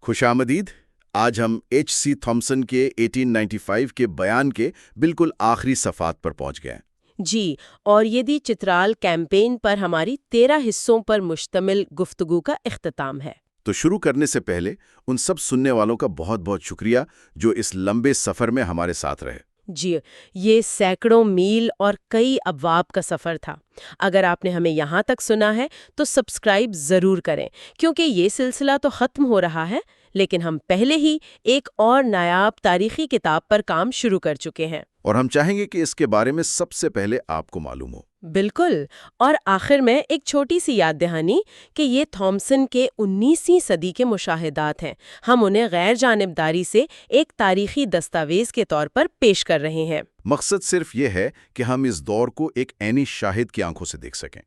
خوش آمدید۔ آج ہم ایچ سی تھامسن کے 1895 کے بیان کے بالکل آخری صفحات پر پہنچ گئے۔ جی، اور یہ دی چترال کیمپین پر ہماری 13 حصوں پر مشتمل گفتگو کا اختتام ہے۔ تو شروع کرنے سے پہلے ان سب سننے والوں کا بہت بہت شکریہ جو اس لمبے سفر میں ہمارے ساتھ رہے۔ جی، یہ سینکڑوں میل اور کئی ابواب کا سفر تھا۔ اگر آپ نے ہمیں یہاں تک سنا ہے تو سبسکرائب ضرور کریں، کیونکہ یہ سلسلہ تو ختم ہو رہا ہے، لیکن ہم پہلے ہی ایک اور نایاب تاریخی کتاب پر کام شروع کر چکے ہیں، اور ہم چاہیں گے کہ اس کے بارے میں سب سے پہلے آپ کو معلوم ہو۔ بالکل۔ اور آخر میں ایک چھوٹی سی یاد دہانی کہ یہ تھامسن کے 19ویں صدی کے مشاہدات ہیں۔ ہم انہیں غیر جانبداری سے ایک تاریخی دستاویز کے طور پر پیش کر رہے ہیں۔ مقصد صرف یہ ہے کہ ہم اس دور کو ایک عینی شاہد کی آنکھوں سے دیکھ سکیں۔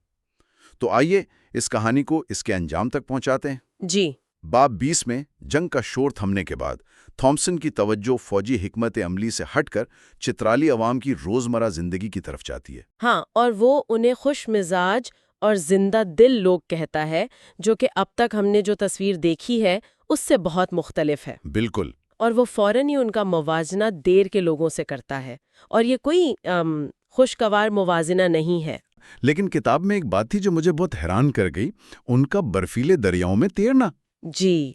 تو آئیے اس کہانی کو اس کے انجام تک پہنچاتے ہیں۔ جی۔ باب 20 میں جنگ کا شور تھمنے کے بعد تھامسن کی توجہ فوجی حکمت عملی سے ہٹ کر چترالی عوام کی روزمرہ زندگی کی طرف جاتی ہے۔ ہاں، اور وہ انہیں خوش مزاج اور زندہ دل لوگ کہتا ہے، جو کہ اب تک ہم نے جو تصویر دیکھی ہے اس سے بہت مختلف ہے۔ بالکل۔ اور وہ فوراً ہی ان کا موازنہ دیر کے لوگوں سے کرتا ہے، اور یہ کوئی خوشگوار موازنہ نہیں ہے۔ لیکن کتاب میں ایک بات تھی جو مجھے بہت حیران کر گئی، ان کا برفیلے دریاؤں میں تیرنا۔ جی،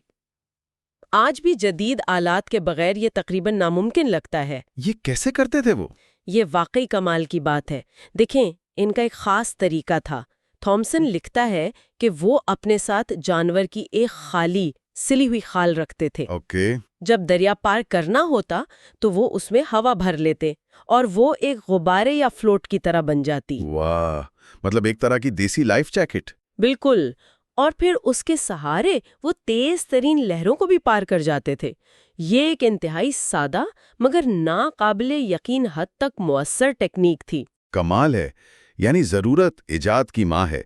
آج بھی جدید آلات کے بغیر یہ تقریباً ناممکن لگتا ہے۔ یہ کیسے کرتے تھے وہ؟ یہ واقعی کمال کی بات ہے۔ دیکھیں، ان کا ایک خاص طریقہ تھا۔ تھامسن لکھتا ہے کہ وہ اپنے ساتھ جانور کی ایک خالی سلی ہوئی خال رکھتے تھے۔ اوکے۔ جب دریا پار کرنا ہوتا تو وہ اس میں ہوا بھر لیتے اور وہ ایک غبارے یا فلوٹ کی طرح بن جاتی۔ واہ، مطلب ایک طرح کی دیسی لائف جیکٹ۔ بالکل۔ اور پھر اس کے سہارے وہ تیز ترین لہروں کو بھی پار کر جاتے تھے۔ یہ ایک انتہائی سادہ مگر ناقابل یقین حد تک مؤثر ٹیکنیک تھی۔ کمال ہے، یعنی ضرورت ایجاد کی ماں ہے۔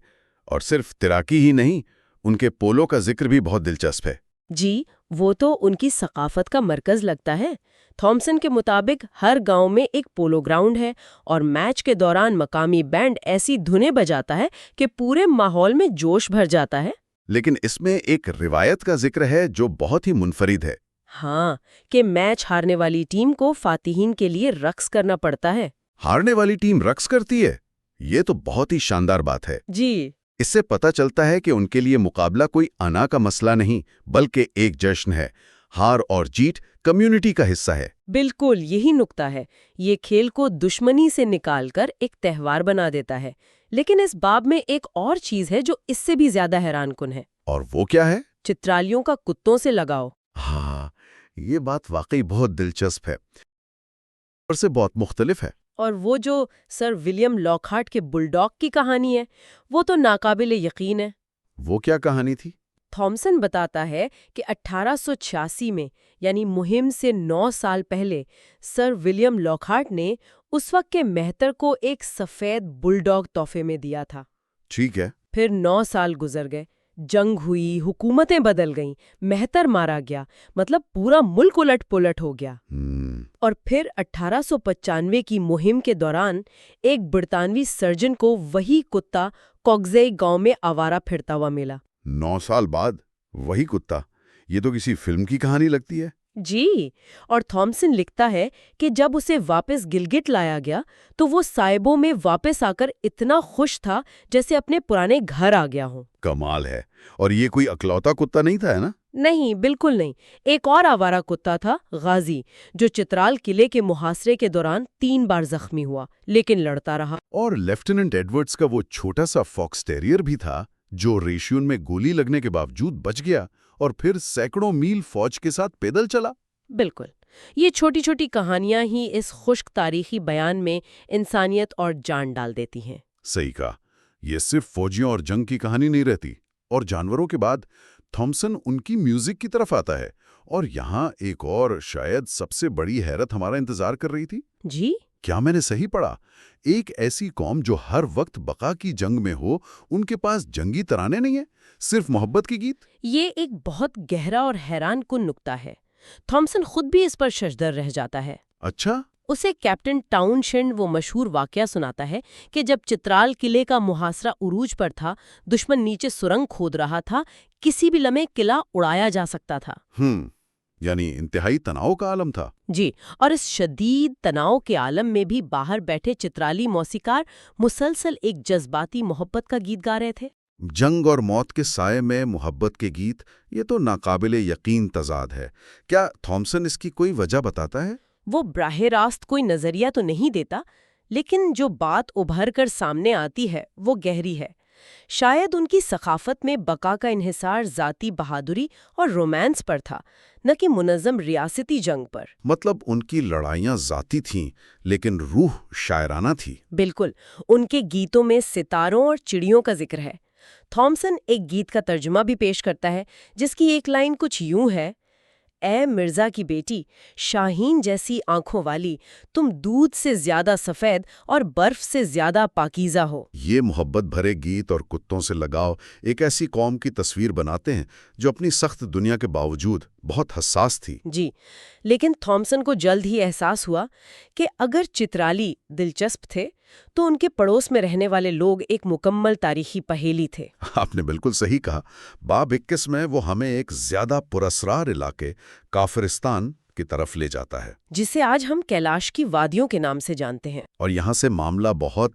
اور صرف تیراکی ہی نہیں، ان کے پولو کا ذکر بھی بہت دلچسپ ہے۔ جی، وہ تو ان کی ثقافت کا مرکز لگتا ہے۔ تھامسن کے مطابق ہر گاؤں میں ایک پولو گراؤنڈ ہے، اور میچ کے دوران مقامی بینڈ ایسی دھنیں بجاتا ہے کہ پورے ماحول میں جوش بھر جاتا ہے۔ لیکن اس میں ایک روایت کا ذکر ہے جو بہت ہی منفرد ہے۔ ہاں، کہ میچ ہارنے والی ٹیم کو فاتحین کے لیے رقص کرنا پڑتا ہے۔ ہارنے والی ٹیم رقص کرتی ہے؟ یہ تو بہت ہی شاندار بات ہے۔ جی، اس سے پتہ چلتا ہے کہ ان کے لیے مقابلہ کوئی انا کا مسئلہ نہیں، بلکہ ایک جشن ہے۔ ہار اور جیت کمیونٹی کا حصہ ہے۔ بالکل یہی نکتہ ہے۔ یہ کھیل کو دشمنی سے نکال کر ایک تہوار بنا دیتا ہے۔ لیکن اس باب میں ایک اور چیز ہے جو اس سے بھی زیادہ حیران کن ہے۔ اور وہ کیا ہے؟ چترالیوں کا کتوں سے لگاؤ۔ ہاں، یہ بات واقعی بہت دلچسپ ہے اور سے بہت مختلف ہے۔ اور وہ جو سر ولیم لاکہارٹ کے بلڈاگ کی کہانی ہے، وہ تو ناقابل یقین ہے۔ وہ کیا کہانی تھی؟ تھامسن بتاتا ہے کہ 1886 میں، یعنی مہم سے 9 سال پہلے، سر ولیم لاکہارٹ نے اس وقت کے مہتر کو ایک سفید بلڈاگ تحفے میں دیا تھا۔ ٹھیک ہے۔ پھر 9 سال گزر گئے، جنگ ہوئی، حکومتیں بدل گئیں، مہتر مارا گیا، مطلب پورا ملک الٹ پلٹ ہو گیا۔ اور پھر 1895 کی مہم کے دوران ایک برطانوی سرجن کو وہی کتا کوگزے گاؤں میں آوارہ پھرتا ہوا ملا۔ 9 سال بعد وہی کتا؟ یہ تو کسی فلم کی کہانی لگتی ہے۔ جی، اور تھامسن لکھتا ہے کہ جب اسے واپس گلگٹ لایا گیا تو وہ سائبوں میں واپس آ کر اتنا خوش تھا جیسے اپنے پرانے گھر آ گیا ہوں۔ کمال ہے۔ اور یہ کوئی اکلوتا کتا نہیں تھا، ہے نا؟ نہیں، بالکل نہیں۔ ایک اور آوارہ کتا تھا، غازی، جو چترال قلعے کے محاصرے کے دوران 3 بار زخمی ہوا لیکن لڑتا رہا۔ اور لیفٹیننٹ ایڈورڈز کا وہ چھوٹا سا فاکس ٹیریئر بھی تھا جو ریشیون میں گولی لگنے کے باوجود بچ گیا اور پھر سینکڑوں میل فوج کے ساتھ پیدل چلا۔ بالکل، یہ چھوٹی چھوٹی کہانیاں ہی اس خشک تاریخی بیان میں انسانیت اور جان ڈال دیتی ہیں۔ صحیح کہا، یہ صرف فوجیوں اور جنگ کی کہانی نہیں رہتی۔ اور جانوروں کے بعد تھامسن ان کی میوزک کی طرف آتا ہے، اور یہاں ایک اور شاید سب سے بڑی حیرت ہمارا انتظار کر رہی تھی۔ جی؟ کیا میں نے صحیح پڑھا؟ ایک ایسی قوم جو ہر وقت بقا کی جنگ میں ہو، ان کے پاس جنگی ترانے نہیں ہیں، صرف محبت کی گیت؟ یہ ایک بہت گہرا اور حیران کن نکتہ ہے۔ تھامسن خود بھی اس پر ششدر رہ جاتا ہے۔ اچھا؟ اسے کیپٹن ٹاؤنشینڈ وہ مشہور واقعہ سناتا ہے کہ جب چترال قلعے کا محاصرہ عروج پر تھا، دشمن نیچے سرنگ کھود رہا تھا، کسی بھی لمحے قلعہ اڑایا جا سکتا تھا۔ یعنی انتہائی تناؤ کا عالم تھا۔ جی، اور اس شدید تناؤ کے عالم میں بھی باہر بیٹھے چترالی موسیقار مسلسل ایک جذباتی محبت کا گیت گا رہے تھے۔ جنگ اور موت کے سائے میں محبت کے گیت، یہ تو ناقابل یقین تضاد ہے۔ کیا تھامسن اس کی کوئی وجہ بتاتا ہے؟ وہ براہ راست کوئی نظریہ تو نہیں دیتا، لیکن جو بات ابھر کر سامنے آتی ہے وہ گہری ہے۔ شاید ان کی ثقافت میں بقا کا انحصار ذاتی بہادری اور رومانس پر تھا، نہ کہ منظم ریاستی جنگ پر۔ مطلب ان کی لڑائیاں ذاتی تھیں لیکن روح شاعرانہ تھی۔ بالکل، ان کے گیتوں میں ستاروں اور چڑیوں کا ذکر ہے۔ تھامسن ایک گیت کا ترجمہ بھی پیش کرتا ہے جس کی ایک لائن کچھ یوں ہے: اے مرزا کی بیٹی، شاہین جیسی آنکھوں والی، تم دودھ سے زیادہ سفید اور برف سے زیادہ پاکیزہ ہو۔ یہ محبت بھرے گیت اور کتوں سے لگاؤ ایک ایسی قوم کی تصویر بناتے ہیں جو اپنی سخت دنیا کے باوجود بہت حساس تھی۔ جی، لیکن تھامسن کو جلد ہی احساس ہوا کہ اگر چترالی دلچسپ تھے تو ان کے پڑوس میں رہنے والے لوگ ایک مکمل تاریخی پہیلی تھے۔ آپ نے بالکل صحیح کہا۔ باب 21 میں وہ ہمیں ایک زیادہ پراسرار علاقے کافرستان کی طرف لے جاتا ہے، جسے آج ہم کیلاش کی وادیوں کے نام سے جانتے ہیں۔ اور یہاں سے معاملہ بہت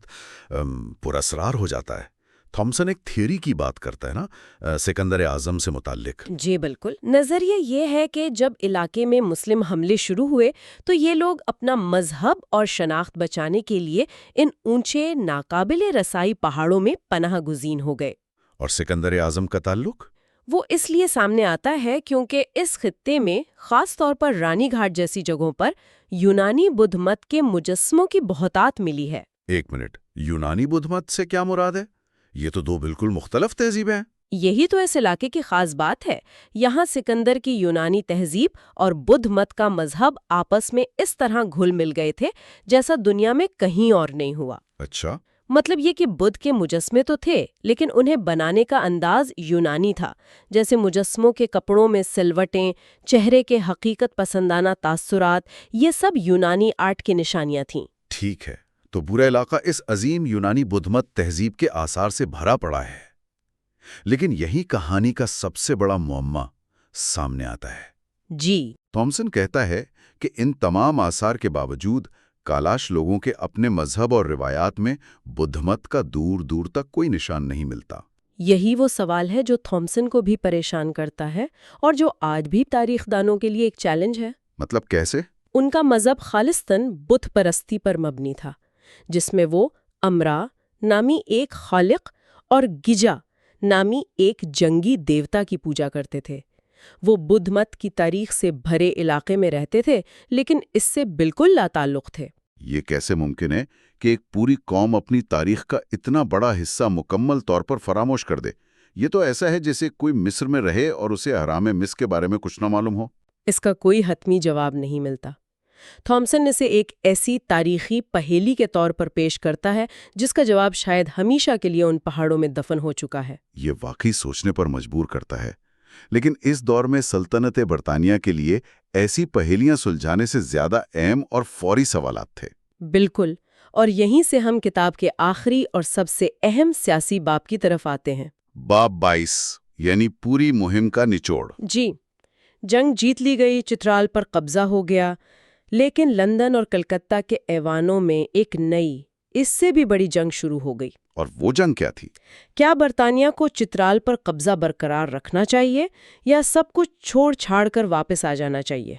پراسرار ہو جاتا ہے۔ تھامسن ایک تھیوری کی بات کرتا ہے نا، سکندر اعظم سے متعلق۔ جی بالکل، نظریہ یہ ہے کہ جب علاقے میں مسلم حملے شروع ہوئے تو یہ لوگ اپنا مذہب اور شناخت بچانے کے لیے ان اونچے ناقابل رسائی پہاڑوں میں پناہ گزین ہو گئے۔ اور سکندر اعظم کا تعلق؟ وہ اس لیے سامنے آتا ہے کیونکہ اس خطے میں خاص طور پر رانی گھاٹ جیسی جگہوں پر یونانی بدھ مت کے مجسموں کی بہتات ملی ہے۔ ایک منٹ، یونانی بدھ مت سے کیا مراد ہے؟ یہ تو دو بالکل مختلف تہذیبیں ہیں۔ یہی تو اس علاقے کی خاص بات ہے۔ یہاں سکندر کی یونانی تہذیب اور بدھ مت کا مذہب آپس میں اس طرح گھل مل گئے تھے جیسا دنیا میں کہیں اور نہیں ہوا۔ اچھا۔ مطلب یہ کہ بدھ کے مجسمے تو تھے لیکن انہیں بنانے کا انداز یونانی تھا، جیسے مجسموں کے کپڑوں میں سلوٹیں، چہرے کے حقیقت پسندانہ تاثرات، یہ سب یونانی آرٹ کی نشانیاں تھیں۔ ٹھیک ہے، تو پورا علاقہ اس عظیم یونانی بدھ مت تہذیب کے آثار سے بھرا پڑا ہے۔ لیکن یہی کہانی کا سب سے بڑا معمہ سامنے آتا ہے۔ جی، تھامسن کہتا ہے کہ ان تمام آثار کے باوجود کالاش لوگوں کے اپنے مذہب اور روایات میں بدھ مت کا دور دور تک کوئی نشان نہیں ملتا۔ یہی وہ سوال ہے جو تھامسن کو بھی پریشان کرتا ہے اور جو آج بھی تاریخ دانوں کے لیے ایک چیلنج ہے۔ مطلب کیسے؟ ان کا مذہب خالصتاً بت پرستی پر مبنی تھا، جس میں وہ امرا نامی ایک خالق اور گجا نامی ایک جنگی دیوتا کی پوجا کرتے تھے۔ وہ بدھ مت کی تاریخ سے بھرے علاقے میں رہتے تھے لیکن اس سے بالکل لا تعلق تھے۔ یہ کیسے ممکن ہے کہ ایک پوری قوم اپنی تاریخ کا اتنا بڑا حصہ مکمل طور پر فراموش کر دے؟ یہ تو ایسا ہے جیسے کوئی مصر میں رہے اور اسے اہرام مصر کے بارے میں کچھ نہ معلوم ہو۔ اس کا کوئی حتمی جواب نہیں ملتا۔ تھامسن اسے ایک ایسی تاریخی پہیلی کے طور پر پیش کرتا ہے جس کا جواب شاید ہمیشہ کے لیے ان پہاڑوں میں دفن ہو چکا ہے۔ یہ واقعی سوچنے پر مجبور کرتا ہے، لیکن اس دور میں سلطنت برطانیہ کے لیے ایسی پہیلیاں سلجھانے سے زیادہ اہم اور فوری سوالات تھے۔ بالکل، اور یہیں سے ہم کتاب کے آخری اور سب سے اہم سیاسی باب کی طرف آتے ہیں۔ باب 22 یعنی پوری مہم کا نچوڑ۔ جی، جنگ جیت لی گئی، چترال پر قبضہ ہو گیا، لیکن لندن اور کلکتہ کے ایوانوں میں ایک نئی، اس سے بھی بڑی جنگ شروع ہو گئی۔ اور وہ جنگ کیا تھی؟ کیا برطانیہ کو چترال پر قبضہ برقرار رکھنا چاہیے یا سب کچھ چھوڑ چھاڑ کر واپس آ جانا چاہیے؟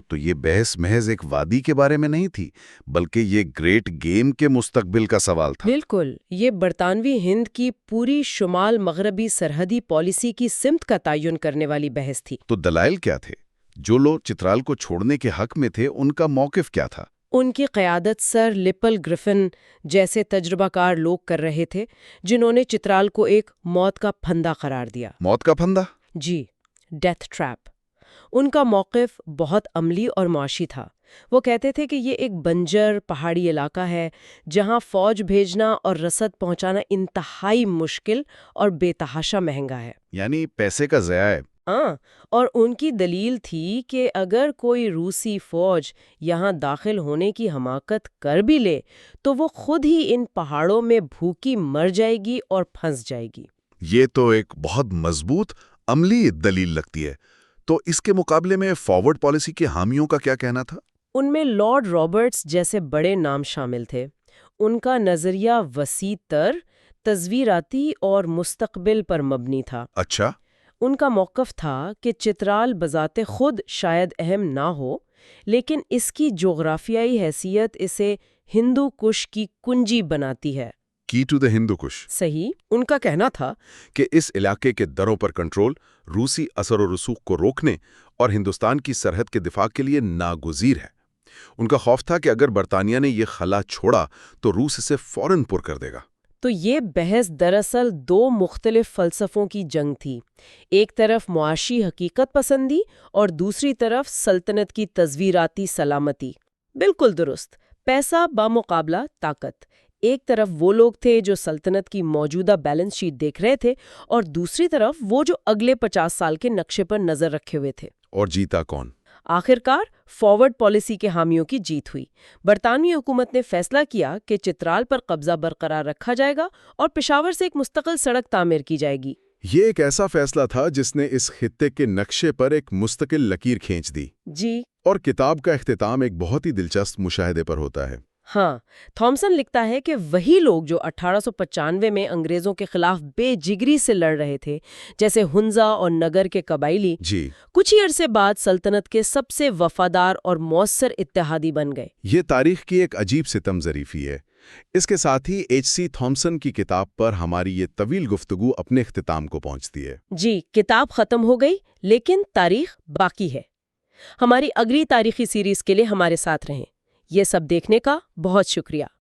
تو یہ بحث محض ایک وادی کے بارے میں نہیں تھی، بلکہ یہ گریٹ گیم کے مستقبل کا سوال تھا۔ بالکل، یہ برطانوی ہند کی پوری شمال مغربی سرحدی پالیسی کی سمت کا تعین کرنے والی بحث تھی۔ تو دلائل کیا تھے؟ جو لوگ چترال کو چھوڑنے کے حق میں تھے ان کا موقف کیا تھا؟ ان کی قیادت سر لپل گرفن جیسے تجربہ کار لوگ کر رہے تھے، جنہوں نے چترال کو ایک موت کا پھندا قرار دیا۔ موت کا پھندا؟ جی، ڈیتھ ٹریپ۔ ان کا موقف بہت عملی اور معاشی تھا۔ وہ کہتے تھے کہ یہ ایک بنجر پہاڑی علاقہ ہے جہاں فوج بھیجنا اور رسد پہنچانا انتہائی مشکل اور بے تحاشا مہنگا ہے۔ یعنی پیسے کا ضیاع ہے۔ ہاں، اور ان کی دلیل تھی کہ اگر کوئی روسی فوج یہاں داخل ہونے کی حماقت کر بھی لے تو وہ خود ہی ان پہاڑوں میں بھوکی مر جائے گی اور پھنس جائے گی۔ یہ تو ایک بہت مضبوط عملی دلیل لگتی ہے۔ تو اس کے مقابلے میں فارورڈ پالیسی کے حامیوں کا کیا کہنا تھا؟ ان میں لارڈ رابرٹس جیسے بڑے نام شامل تھے۔ ان کا نظریہ وسیع تر، تصویراتی اور مستقبل پر مبنی تھا۔ اچھا۔ ان کا موقف تھا کہ چترال بذات خود شاید اہم نہ ہو، لیکن اس کی جغرافیائی حیثیت اسے ہندو کش کی کنجی بناتی ہے۔ کی ٹو دا ہندو کش۔ صحیح، ان کا کہنا تھا کہ اس علاقے کے دروں پر کنٹرول روسی اثر و رسوخ کو روکنے اور ہندوستان کی سرحد کے دفاع کے لیے ناگزیر ہے۔ ان کا خوف تھا کہ اگر برطانیہ نے یہ خلا چھوڑا تو روس اسے فوراً پر کر دے گا۔ تو یہ بحث دراصل دو مختلف فلسفوں کی جنگ تھی، ایک طرف معاشی حقیقت پسندی اور دوسری طرف سلطنت کی تصویراتی سلامتی۔ بالکل درست، پیسہ بامقابلہ طاقت۔ ایک طرف وہ لوگ تھے جو سلطنت کی موجودہ بیلنس شیٹ دیکھ رہے تھے اور دوسری طرف وہ جو اگلے 50 سال کے نقشے پر نظر رکھے ہوئے تھے۔ اور جیتا کون؟ آخرکار فارورڈ پالیسی کے حامیوں کی جیت ہوئی۔ برطانوی حکومت نے فیصلہ کیا کہ چترال پر قبضہ برقرار رکھا جائے گا اور پشاور سے ایک مستقل سڑک تعمیر کی جائے گی۔ یہ ایک ایسا فیصلہ تھا جس نے اس خطے کے نقشے پر ایک مستقل لکیر کھینچ دی۔ جی اور کتاب کا اختتام ایک بہت ہی دلچسپ مشاہدے پر ہوتا ہے۔ ہاں، تھامسن لکھتا ہے کہ وہی لوگ جو 1895 میں انگریزوں کے خلاف بے جگری سے لڑ رہے تھے، جیسے ہنزا اور نگر کے قبائلی، جی، کچھ ہی عرصے بعد سلطنت کے سب سے وفادار اور مؤثر اتحادی بن گئے۔ یہ تاریخ کی ایک عجیب ستم ظریفی ہے۔ اس کے ساتھ ہی H.C. تھامسن کی کتاب پر ہماری یہ طویل گفتگو اپنے اختتام کو پہنچتی ہے۔ جی، کتاب ختم ہو گئی، لیکن تاریخ باقی ہے۔ ہماری اگلی تاریخی سیریز کے لیے ہمارے ساتھ رہیں۔ یہ سب دیکھنے کا بہت شکریہ۔